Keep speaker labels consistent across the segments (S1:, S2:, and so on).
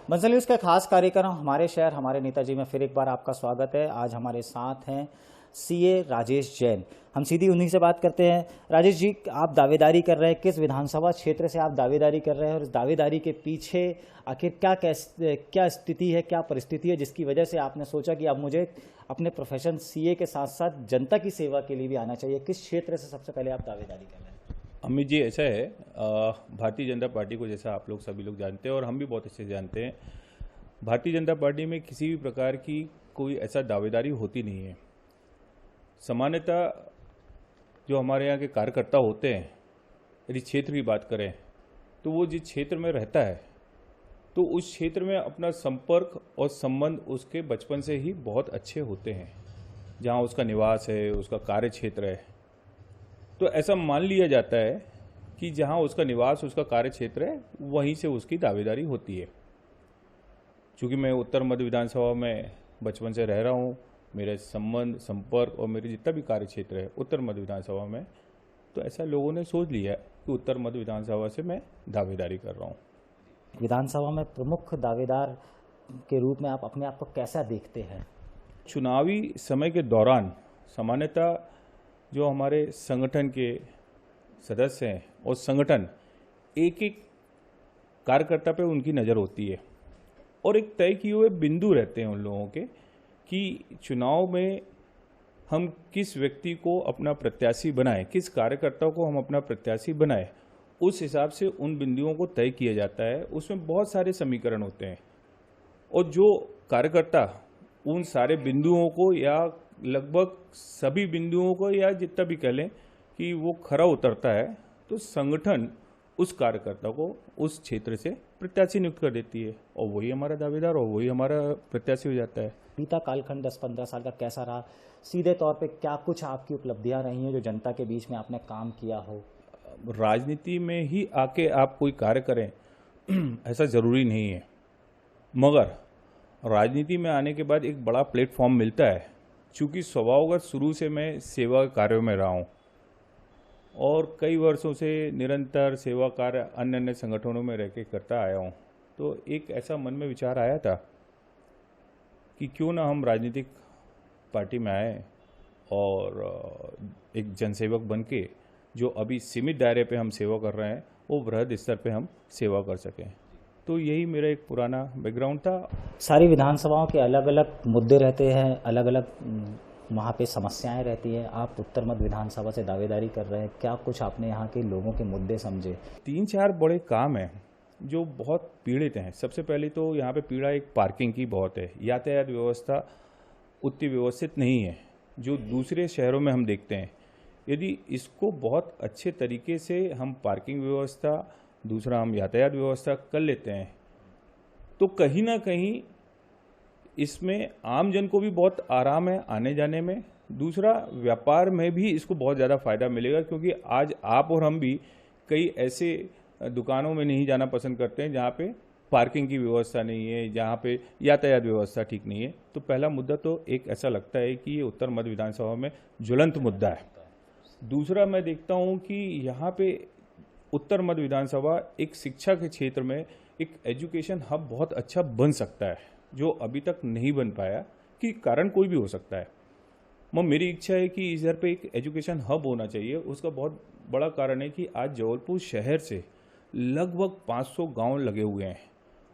S1: Bansal news का खास कार्यक्रम हमारे शहर हमारे नेताजी में फिर एक बार आपका स्वागत है। आज हमारे साथ हैं सीए राजेश जैन। हम सीधी उन्हीं से बात करते हैं। राजेश जी, आप दावेदारी कर रहे हैं, किस विधानसभा क्षेत्र से आप दावेदारी कर रहे हैं और इस दावेदारी के पीछे आखिर क्या स्थिति है, क्या परिस्थिति है जिसकी वजह से आपने सोचा कि अब मुझे अपने प्रोफेशन सीए के साथ साथ जनता की सेवा के लिए भी आना चाहिए? किस क्षेत्र से सबसे पहले आप दावेदारी कर रहे हैं?
S2: अमित जी, ऐसा है, भारतीय जनता पार्टी को जैसा आप लोग सभी लोग जानते हैं और हम भी बहुत अच्छे से जानते हैं, भारतीय जनता पार्टी में किसी भी प्रकार की कोई ऐसा दावेदारी होती नहीं है। सामान्यतः जो हमारे यहाँ के कार्यकर्ता होते हैं, यदि क्षेत्र की बात करें तो वो जिस क्षेत्र में रहता है तो उस क्षेत्र में अपना संपर्क और संबंध उसके बचपन से ही बहुत अच्छे होते हैं। जहाँ उसका निवास है, उसका कार्य क्षेत्र है, तो ऐसा मान लिया जाता है कि जहां उसका निवास, उसका कार्य क्षेत्र है, वहीं से उसकी दावेदारी होती है। चूँकि मैं उत्तर मध्य विधानसभा में बचपन से रह रहा हूं, मेरे संबंध, संपर्क और मेरे जितना भी कार्य क्षेत्र है उत्तर मध्य विधानसभा में, तो ऐसा लोगों ने सोच लिया कि उत्तर मध्य विधानसभा से मैं दावेदारी कर रहा हूँ।
S1: विधानसभा में प्रमुख दावेदार के रूप में आप अपने आप को कैसा देखते हैं?
S2: चुनावी समय के दौरान सामान्यतः जो हमारे संगठन के सदस्य हैं और संगठन एक एक कार्यकर्ता पे उनकी नज़र होती है और एक तय किए हुए बिंदु रहते हैं उन लोगों के कि चुनाव में हम किस व्यक्ति को अपना प्रत्याशी बनाएं, किस कार्यकर्ता को हम अपना प्रत्याशी बनाएं, उस हिसाब से उन बिंदुओं को तय किया जाता है। उसमें बहुत सारे समीकरण होते हैं और जो कार्यकर्ता उन सारे बिंदुओं को या लगभग सभी बिंदुओं को या जितना भी कह लें कि वो खरा उतरता है, तो संगठन उस कार्यकर्ता को उस क्षेत्र से प्रत्याशी नियुक्त कर देती है और वही हमारा दावेदार और वही हमारा प्रत्याशी हो जाता है।
S1: बीता कालखंड 10-15 साल का कैसा रहा? सीधे तौर पे क्या कुछ आपकी उपलब्धियां रही हैं जो जनता के बीच में आपने काम किया हो?
S2: राजनीति में ही आके आप कोई कार्य करें ऐसा ज़रूरी नहीं है, मगर राजनीति में आने के बाद एक बड़ा प्लेटफॉर्म मिलता है। चूँकि स्वभावगत शुरू से मैं सेवा कार्यों में रहा हूँ और कई वर्षों से निरंतर सेवा कार्य अन्य अन्य संगठनों में रह के करता आया हूँ, तो एक ऐसा मन में विचार आया था कि क्यों ना हम राजनीतिक पार्टी में आए और एक जनसेवक बन के जो अभी सीमित दायरे पे हम सेवा कर रहे हैं वो बृहद स्तर पे हम सेवा कर सकें। तो यही मेरा एक पुराना बैकग्राउंड था।
S1: सारी विधानसभाओं के अलग अलग मुद्दे रहते हैं, अलग अलग वहाँ पे समस्याएं रहती हैं। आप उत्तर मध्य विधानसभा से दावेदारी कर रहे हैं, क्या कुछ आपने यहाँ के लोगों के मुद्दे समझे?
S2: 3-4 बड़े काम हैं जो बहुत पीड़ित हैं। सबसे पहले तो यहाँ पे पीड़ा एक पार्किंग की बहुत है। यातायात व्यवस्था उतनी व्यवस्थित नहीं है जो दूसरे शहरों में हम देखते हैं। यदि इसको बहुत अच्छे तरीके से हम पार्किंग व्यवस्था, दूसरा हम यातायात व्यवस्था कर लेते हैं तो कहीं ना कहीं इसमें आम जन को भी बहुत आराम है आने जाने में। दूसरा, व्यापार में भी इसको बहुत ज़्यादा फायदा मिलेगा, क्योंकि आज आप और हम भी कई ऐसे दुकानों में नहीं जाना पसंद करते हैं जहाँ पे पार्किंग की व्यवस्था नहीं है, जहाँ पे यातायात व्यवस्था ठीक नहीं है। तो पहला मुद्दा तो एक ऐसा लगता है कि ये उत्तर मध्य विधानसभा में ज्वलंत मुद्दा है। दूसरा, मैं देखता हूँ कि यहाँ पे उत्तर मध्य विधानसभा एक शिक्षा के क्षेत्र में एक एजुकेशन हब बहुत अच्छा बन सकता है, जो अभी तक नहीं बन पाया, कि कारण कोई भी हो सकता है। मेरी इच्छा है कि इधर पे एक एजुकेशन हब होना चाहिए। उसका बहुत बड़ा कारण है कि आज जबलपुर शहर से लगभग 500 गांव लगे हुए हैं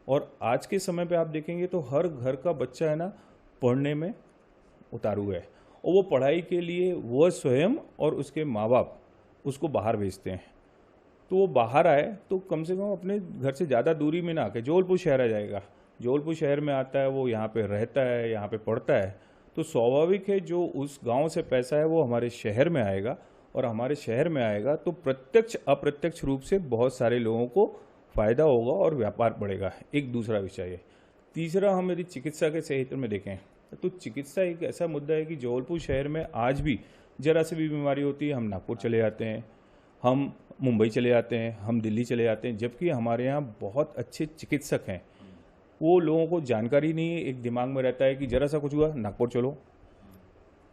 S2: और आज के समय पे आप देखेंगे तो हर घर का बच्चा है ना पढ़ने में उतारू है और वो पढ़ाई के लिए वह स्वयं और उसके माँ बाप उसको बाहर भेजते हैं। तो वो बाहर आए तो कम से कम अपने घर से ज़्यादा दूरी में ना आके जबलपुर शहर आ जाएगा। जबलपुर शहर में आता है, वो यहाँ पे रहता है, यहाँ पे पढ़ता है, तो स्वाभाविक है जो उस गांव से पैसा है वो हमारे शहर में आएगा और हमारे शहर में आएगा तो प्रत्यक्ष अप्रत्यक्ष रूप से बहुत सारे लोगों को फायदा होगा और व्यापार बढ़ेगा। एक दूसरा विषय है। तीसरा, हम यदि चिकित्सा के क्षेत्र में देखें तो चिकित्सा एक ऐसा मुद्दा है कि जबलपुर शहर में आज भी जरा सी भी बीमारी होती है हम नागपुर चले जाते हैं, हम मुंबई चले जाते हैं, हम दिल्ली चले जाते हैं, जबकि हमारे यहाँ बहुत अच्छे चिकित्सक हैं। वो लोगों को जानकारी नहीं है, एक दिमाग में रहता है कि जरा सा कुछ हुआ नागपुर चलो।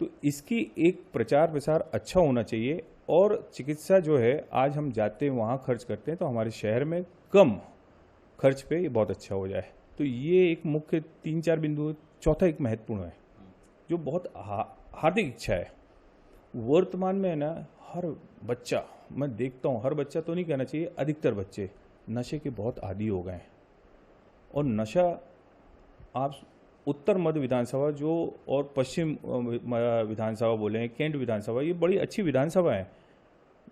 S2: तो इसकी एक प्रचार प्रसार अच्छा होना चाहिए और चिकित्सा जो है आज हम जाते हैं वहाँ खर्च करते हैं तो हमारे शहर में कम खर्च पे ये बहुत अच्छा हो जाए। तो ये एक मुख्य 3-4 बिंदु। चौथा एक महत्वपूर्ण है जो बहुत हार्दिक इच्छा है। वर्तमान में है ना, हर बच्चा, मैं देखता हूँ, हर बच्चा तो नहीं कहना चाहिए, अधिकतर बच्चे नशे के बहुत आदी हो गए हैं। और नशा, आप उत्तर मध्य विधानसभा जो और पश्चिम विधानसभा बोले हैं, कैंट विधानसभा, ये बड़ी अच्छी विधानसभा है।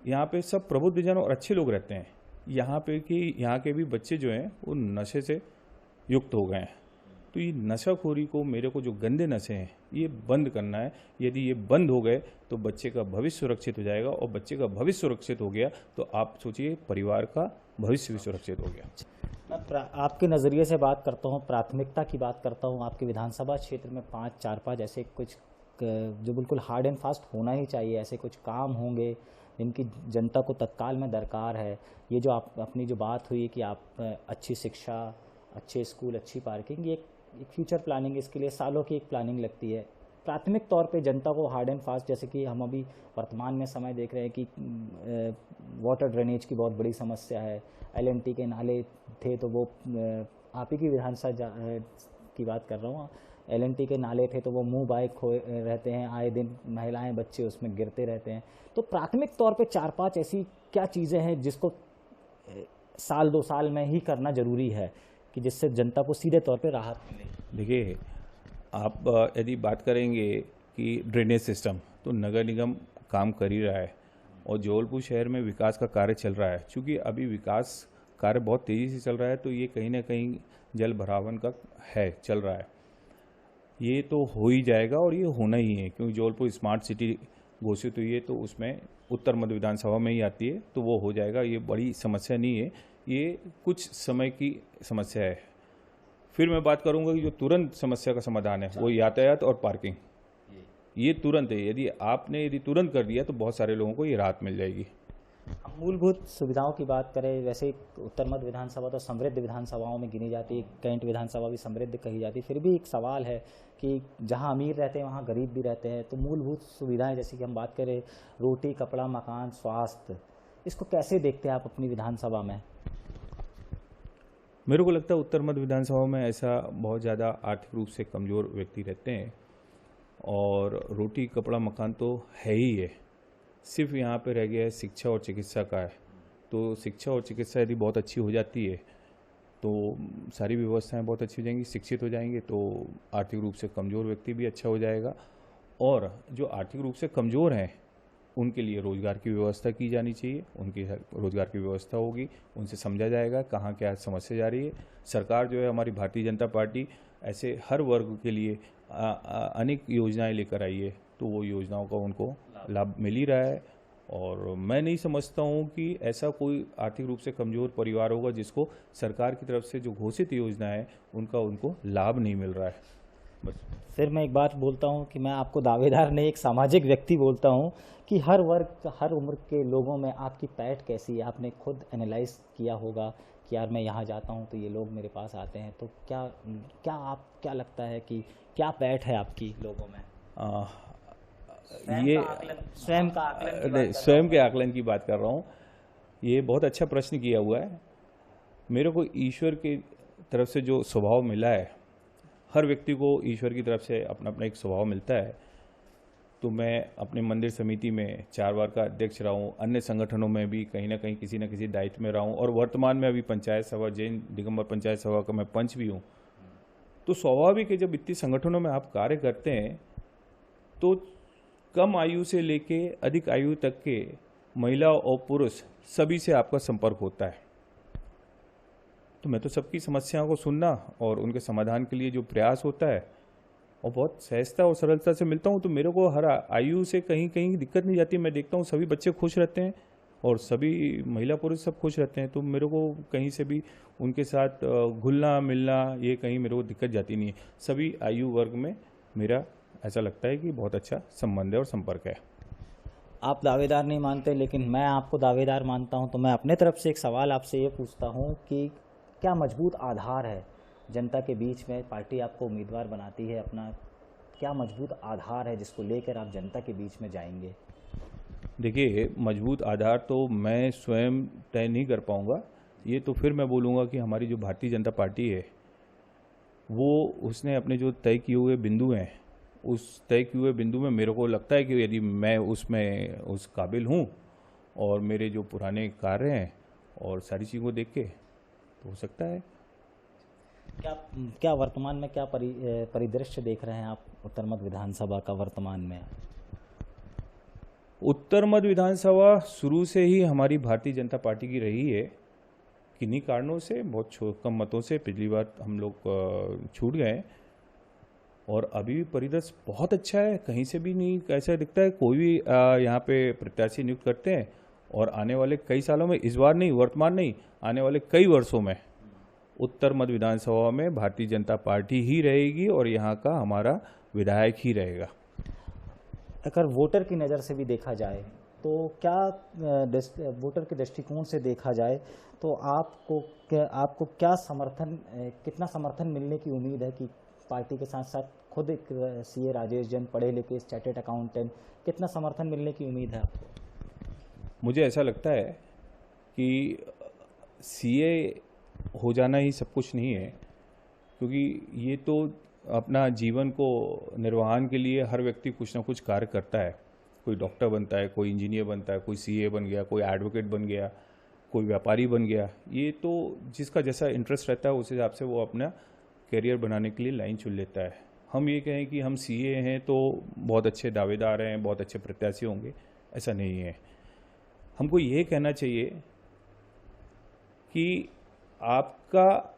S2: यहाँ पे सब प्रबुद्ध जन और अच्छे लोग रहते हैं। यहाँ के भी बच्चे जो हैं वो नशे से युक्त हो गए हैं। तो ये नशाखोरी को, मेरे को जो गंदे नशे हैं, ये बंद करना है। यदि ये बंद हो गए तो बच्चे का भविष्य सुरक्षित हो जाएगा, और बच्चे का भविष्य सुरक्षित हो गया तो आप सोचिए परिवार का भविष्य भी सुरक्षित हो गया।
S1: मैं आपके नज़रिए से बात करता हूँ, प्राथमिकता की बात करता हूँ। आपके विधानसभा क्षेत्र में 4-5 ऐसे कुछ जो बिल्कुल हार्ड एंड फास्ट होना ही चाहिए, ऐसे कुछ काम होंगे जिनकी जनता को तत्काल में दरकार है। ये जो आप अपनी जो बात हुई कि आप अच्छी शिक्षा, अच्छे स्कूल, अच्छी पार्किंग, ये एक फ्यूचर प्लानिंग, इसके लिए सालों की एक प्लानिंग लगती है। प्राथमिक तौर पे जनता को हार्ड एंड फास्ट, जैसे कि हम अभी वर्तमान में समय देख रहे हैं कि वाटर ड्रेनेज की बहुत बड़ी समस्या है। LNT के नाले थे तो वो, आप ही की विधानसभा की बात कर रहा हूँ, LNT के नाले थे तो वो मुंह बाय खोए रहते हैं, आए दिन महिलाएं बच्चे उसमें गिरते रहते हैं। तो प्राथमिक तौर पे 4-5 ऐसी क्या चीज़ें हैं जिसको साल 2 साल में ही करना जरूरी है कि जिससे जनता को सीधे तौर पे राहत मिले?
S2: देखिए, आप यदि बात करेंगे कि ड्रेनेज सिस्टम, तो नगर निगम काम कर ही रहा है और जबलपुर शहर में विकास का कार्य चल रहा है। चूँकि अभी विकास कार्य बहुत तेज़ी से चल रहा है तो ये कहीं ना कहीं जल भरावन का चल रहा है। ये तो हो ही जाएगा और ये होना ही है, क्योंकि जबलपुर स्मार्ट सिटी घोषित हुई है तो उसमें उत्तर मध्य विधानसभा में ही आती है, तो वो हो जाएगा। ये बड़ी समस्या नहीं है, ये कुछ समय की समस्या है। फिर मैं बात करूंगा कि जो तुरंत समस्या का समाधान है वो यातायात और पार्किंग, ये तुरंत है। यदि तुरंत कर दिया तो बहुत सारे लोगों को ये राहत मिल जाएगी।
S1: मूलभूत सुविधाओं की बात करें, वैसे उत्तर मध्य विधानसभा तो समृद्ध विधानसभाओं में गिनी जाती है, कैंट विधानसभा भी समृद्ध कही जाती है। फिर भी एक सवाल है कि जहां अमीर रहते हैं वहां गरीब भी रहते हैं। तो मूलभूत सुविधाएं, जैसे कि हम बात करें रोटी, कपड़ा, मकान, स्वास्थ्य, इसको कैसे देखते हैं आप अपनी विधानसभा में?
S2: मेरे को लगता है उत्तर मध्य विधानसभा में ऐसा बहुत ज़्यादा आर्थिक रूप से कमज़ोर व्यक्ति रहते हैं, और रोटी, कपड़ा, मकान तो है ही है। सिर्फ यहाँ पे रह गया है शिक्षा और चिकित्सा का है। तो शिक्षा और चिकित्सा यदि बहुत अच्छी हो जाती है तो सारी व्यवस्थाएं बहुत अच्छी हो जाएंगी, शिक्षित हो जाएंगे तो आर्थिक रूप से कमज़ोर व्यक्ति भी अच्छा हो जाएगा। और जो आर्थिक रूप से कमज़ोर हैं उनके लिए रोज़गार की व्यवस्था की जानी चाहिए। उनकी रोज़गार की व्यवस्था होगी, उनसे समझा जाएगा कहाँ क्या समस्या जा रही है। सरकार जो है, हमारी भारतीय जनता पार्टी, ऐसे हर वर्ग के लिए अनेक योजनाएं लेकर आई है, तो वो योजनाओं का उनको लाभ मिल ही रहा है। और मैं नहीं समझता हूँ कि ऐसा कोई आर्थिक रूप से कमज़ोर परिवार होगा जिसको सरकार की तरफ से जो घोषित योजना है उनको लाभ नहीं मिल रहा है। बस
S1: फिर मैं एक बात बोलता हूँ कि मैं आपको दावेदार नहीं, एक सामाजिक व्यक्ति बोलता हूँ कि हर वर्ग, हर उम्र के लोगों में आपकी पैठ कैसी है? आपने खुद एनालाइज किया होगा कि यार मैं यहाँ जाता हूँ तो ये लोग मेरे पास आते हैं, तो क्या लगता है कि क्या पैठ है आपकी लोगों में?
S2: स्वयं के आकलन की बात कर रहा हूँ। ये बहुत अच्छा प्रश्न किया हुआ है। मेरे को ईश्वर की तरफ से जो स्वभाव मिला है, हर व्यक्ति को ईश्वर की तरफ से अपना अपना एक स्वभाव मिलता है। तो मैं अपने मंदिर समिति में 4 बार का अध्यक्ष रहा हूँ, अन्य संगठनों में भी कहीं ना कहीं किसी न किसी दायित्व में रहा हूँ, और वर्तमान में अभी पंचायत सभा, जैन दिगंबर पंचायत सभा का मैं पंच भी हूँ। तो स्वाभाविक है, जब इतने संगठनों में आप कार्य करते हैं तो कम आयु से लेके अधिक आयु तक के महिला और पुरुष सभी से आपका संपर्क होता है। तो मैं तो सबकी समस्याओं को सुनना और उनके समाधान के लिए जो प्रयास होता है और बहुत सहजता और सरलता से मिलता हूँ। तो मेरे को हर आयु से कहीं कहीं दिक्कत नहीं जाती। मैं देखता हूँ सभी बच्चे खुश रहते हैं और सभी महिला पुरुष सब खुश रहते हैं। तो मेरे को कहीं से भी उनके साथ घुलना मिलना ये कहीं मेरे को दिक्कत जाती नहीं है। सभी आयु वर्ग में मेरा ऐसा लगता है कि बहुत अच्छा संबंध है और संपर्क है।
S1: आप दावेदार नहीं मानते, लेकिन मैं आपको दावेदार मानता हूं। तो मैं अपने तरफ से एक सवाल आपसे ये पूछता हूं कि क्या मजबूत आधार है जनता के बीच में? पार्टी आपको उम्मीदवार बनाती है, अपना क्या मजबूत आधार है जिसको लेकर आप जनता के बीच में जाएंगे?
S2: देखिए, मजबूत आधार तो मैं स्वयं तय नहीं कर पाऊंगा। ये तो फिर मैं बोलूँगा कि हमारी जो भारतीय जनता पार्टी है वो उसने अपने जो तय किए हुए बिंदु हैं, उस तय किए हुए बिंदु में मेरे को लगता है कि यदि मैं उसमें उस काबिल हूँ और मेरे जो पुराने कार्य हैं और सारी चीज़ों को देख के तो हो सकता है।
S1: क्या क्या वर्तमान में क्या परिदृश्य देख रहे हैं आप उत्तर मध्य विधानसभा का वर्तमान में?
S2: उत्तर मध्य विधानसभा शुरू से ही हमारी भारतीय जनता पार्टी की रही है। किन्हीं कारणों से बहुत कम मतों से पिछली बार हम लोग छूट गए और अभी भी परिदृश्य बहुत अच्छा है। कहीं से भी नहीं ऐसा दिखता है कोई भी यहाँ पे प्रत्याशी नियुक्त करते हैं और आने वाले कई सालों में, इस बार नहीं, वर्तमान नहीं, आने वाले कई वर्षों में उत्तर मध्य विधानसभा में भारतीय जनता पार्टी ही रहेगी और यहाँ का हमारा विधायक ही रहेगा।
S1: अगर वोटर की नज़र से भी देखा जाए तो क्या वोटर के दृष्टिकोण से देखा जाए तो आपको क्या कितना समर्थन मिलने की उम्मीद है कि पार्टी के साथ साथ खुद एक सीए राजेश जैन, पढ़े लिखे चार्टेड अकाउंटेंट, कितना समर्थन मिलने की उम्मीद है आपको?
S2: मुझे ऐसा लगता है कि सीए हो जाना ही सब कुछ नहीं है, क्योंकि ये तो अपना जीवन को निर्वहन के लिए हर व्यक्ति कुछ ना कुछ कार्य करता है। कोई डॉक्टर बनता है, कोई इंजीनियर बनता है, कोई सीए बन गया, कोई एडवोकेट बन गया, कोई व्यापारी बन गया। ये तो जिसका जैसा इंटरेस्ट रहता है उस हिसाब से वो अपना करियर बनाने के लिए लाइन चुन लेता है। हम ये कहें कि हम सीए हैं तो बहुत अच्छे दावेदार हैं, बहुत अच्छे प्रत्याशी होंगे, ऐसा नहीं है। हमको ये कहना चाहिए कि आपका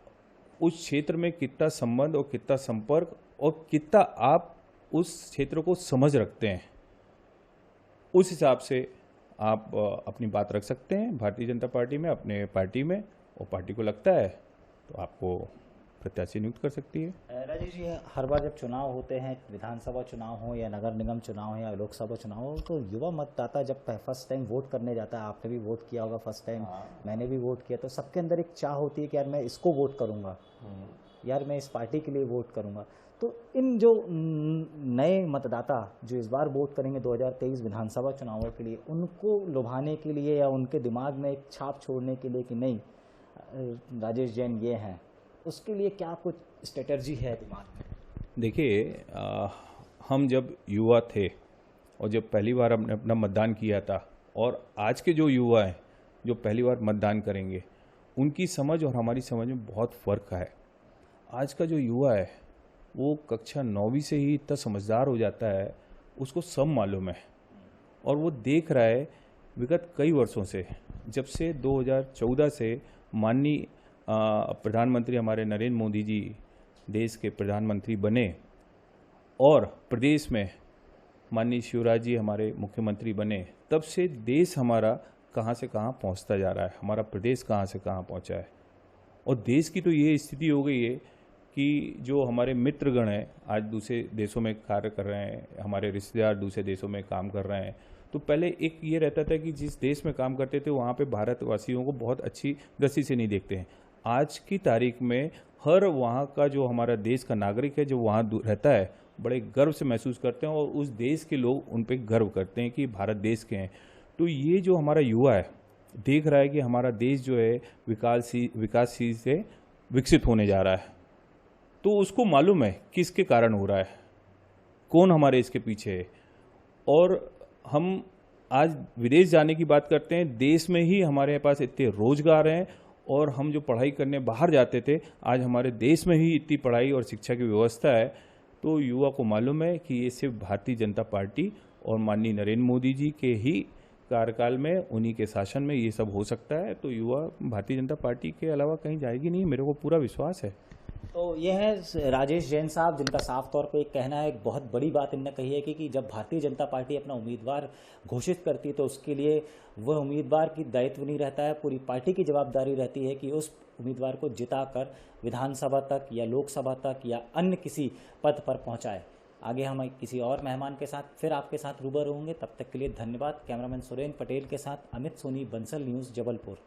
S2: उस क्षेत्र में कितना संबंध और कितना संपर्क और कितना आप उस क्षेत्र को समझ रखते हैं, उस हिसाब से आप अपनी बात रख सकते हैं भारतीय जनता पार्टी में, अपने पार्टी में, और पार्टी को लगता है तो आपको प्रत्याशी नियुक्त कर सकती है।
S1: राजेश जी, हर बार जब चुनाव होते हैं, विधानसभा चुनाव हो या नगर निगम चुनाव हो या लोकसभा चुनाव हो, तो युवा मतदाता जब फर्स्ट टाइम वोट करने जाता है, आपने भी वोट किया होगा फर्स्ट टाइम, मैंने भी वोट किया, तो सबके अंदर एक चाह होती है कि यार मैं इसको वोट करूँगा, यार मैं इस पार्टी के लिए वोट करूँगा। तो इन जो नए मतदाता जो इस बार वोट करेंगे 2023 विधानसभा चुनावों के लिए, उनको लुभाने के लिए या उनके दिमाग में एक छाप छोड़ने के लिए कि नहीं राजेश जैन ये हैं, उसके लिए क्या कुछ स्ट्रेटजी है दिमाग में?
S2: देखिए, हम जब युवा थे और जब पहली बार हमने अपना मतदान किया था, और आज के जो युवा हैं जो पहली बार मतदान करेंगे, उनकी समझ और हमारी समझ में बहुत फ़र्क है। आज का जो युवा है वो कक्षा 9वीं से ही इतना समझदार हो जाता है, उसको सब मालूम है और वो देख रहा है विगत कई वर्षों से, जब से 2014 से माननीय प्रधानमंत्री हमारे नरेंद्र मोदी जी देश के प्रधानमंत्री बने और प्रदेश में माननीय शिवराज जी हमारे मुख्यमंत्री बने, तब से देश हमारा कहाँ से कहाँ पहुँचता जा रहा है, हमारा प्रदेश कहाँ से कहाँ पहुँचा है। और देश की तो ये स्थिति हो गई है कि जो हमारे मित्रगण हैं आज दूसरे देशों में कार्य कर रहे हैं, हमारे रिश्तेदार दूसरे देशों में काम कर रहे हैं। तो पहले एक ये रहता था कि जिस देश में काम करते थे वहाँ पे भारतवासियों को बहुत अच्छी दृष्टि से नहीं देखते हैं। आज की तारीख में हर वहाँ का जो हमारा देश का नागरिक है जो वहाँ रहता है, बड़े गर्व से महसूस करते हैं और उस देश के लोग उन पर गर्व करते हैं कि भारत देश के हैं। तो ये जो हमारा युवा है देख रहा है कि हमारा देश जो है विकासशील से विकसित होने जा रहा है, तो उसको मालूम है किसके कारण हो रहा है, कौन हमारे इसके पीछे है। और हम आज विदेश जाने की बात करते हैं, देश में ही हमारे पास इतने रोजगार हैं और हम जो पढ़ाई करने बाहर जाते थे, आज हमारे देश में ही इतनी पढ़ाई और शिक्षा की व्यवस्था है। तो युवा को मालूम है कि ये सिर्फ भारतीय जनता पार्टी और माननीय नरेंद्र मोदी जी के ही कार्यकाल में, उन्हीं के शासन में ये सब हो सकता है। तो युवा भारतीय जनता पार्टी के अलावा कहीं जाएगी नहीं, मेरे को पूरा विश्वास है।
S1: तो ये है राजेश जैन साहब, जिनका साफ तौर पे एक कहना है, एक बहुत बड़ी बात इनने कही है कि जब भारतीय जनता पार्टी अपना उम्मीदवार घोषित करती है तो उसके लिए वह उम्मीदवार की दायित्व नहीं रहता है, पूरी पार्टी की जवाबदारी रहती है कि उस उम्मीदवार को जिताकर विधानसभा तक या लोकसभा तक या अन्य किसी पद पर पहुंचाए। आगे हम किसी और मेहमान के साथ फिर आपके साथ रूबरू होंगे, तब तक के लिए धन्यवाद। कैमरामैन सुरेंद्र पटेल के साथ अमित सोनी, बंसल न्यूज़, जबलपुर।